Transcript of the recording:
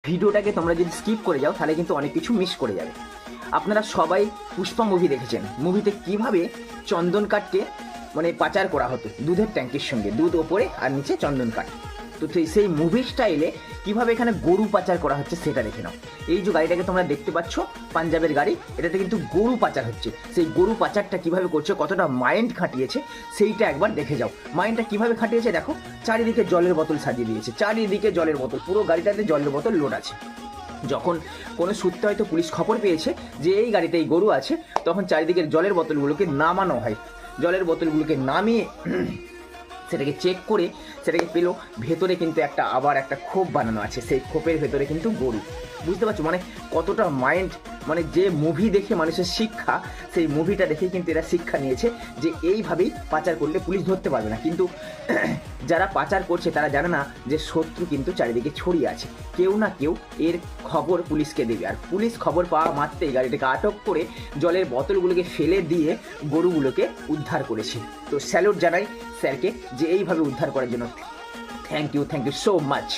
ভিডিওটাকে তোমরা যদি স্কিপ করে যাও তাহলে কিন্তু অনেক কিছু মিস করে যাবে। আপনারা সবাই পুষ্পা মুভি দেখেছেন, মুভিতে কিভাবে চন্দন কাঠকে মানে পাচার করা হতো দুধের ট্যাঙ্কির সঙ্গে, দুধ ওপরে আর নিচে চন্দন কাঠ। তো সেই মুভি স্টাইলে কিভাবে এখানে গরু পাচার করা হচ্ছে সেটা দেখে নাও। এই যে গাড়িটাকে তোমরা দেখতে পাচ্ছ পাঞ্জাবের গাড়ি, এটাতে কিন্তু গরু পাচার হচ্ছে। সেই গরু পাচারটা কিভাবে করছে, কতটা মাইন্ড খাটিয়েছে সেইটা একবার দেখে যাও। মাইন্ডটা কিভাবে খাটিয়েছে দেখো, চারিদিকে জলের বোতল সাজিয়ে দিয়েছে, চারিদিকে জলের বোতল, পুরো গাড়িটাতে জলের বোতল লোড আছে। যখন কোনো সূত্রে হয়তো পুলিশ খবর পেয়েছে যে এই গাড়িতে এই গরু আছে, তখন চারিদিকের জলের বোতলগুলোকে নামানো হয়। জলের বোতলগুলোকে নামিয়ে সেটাকে চেক করে সেটাকে পেলো ভেতরে কিন্তু আবার একটা খোপ বানানো আছে, সেই খোপের ভেতরে কিন্তু গরু। বুঝতে পারছো মানে কতটা মাইন্ড, মানে যে মুভি দেখে মানুষের শিক্ষা, সেই মুভিটা দেখেই কিন্তু এরা শিক্ষা নিয়েছে যে এইভাবেই পাচার করলে পুলিশ ধরতে পারবে না। কিন্তু যারা পাচার করছে তারা জানে না যে শত্রু কিন্তু চারিদিকে ছড়িয়ে আছে, কেউ না কেউ এর খবর পুলিশকে দেবে, আর পুলিশ খবর পাওয়া মাত্রই গাড়িটাকে আটক করে জলের বোতলগুলোকে ফেলে দিয়ে গরুগুলোকে উদ্ধার করেছে। তো স্যালুট জানাই স্যারকে যে এইভাবে উদ্ধার করার জন্য। Thank you so much.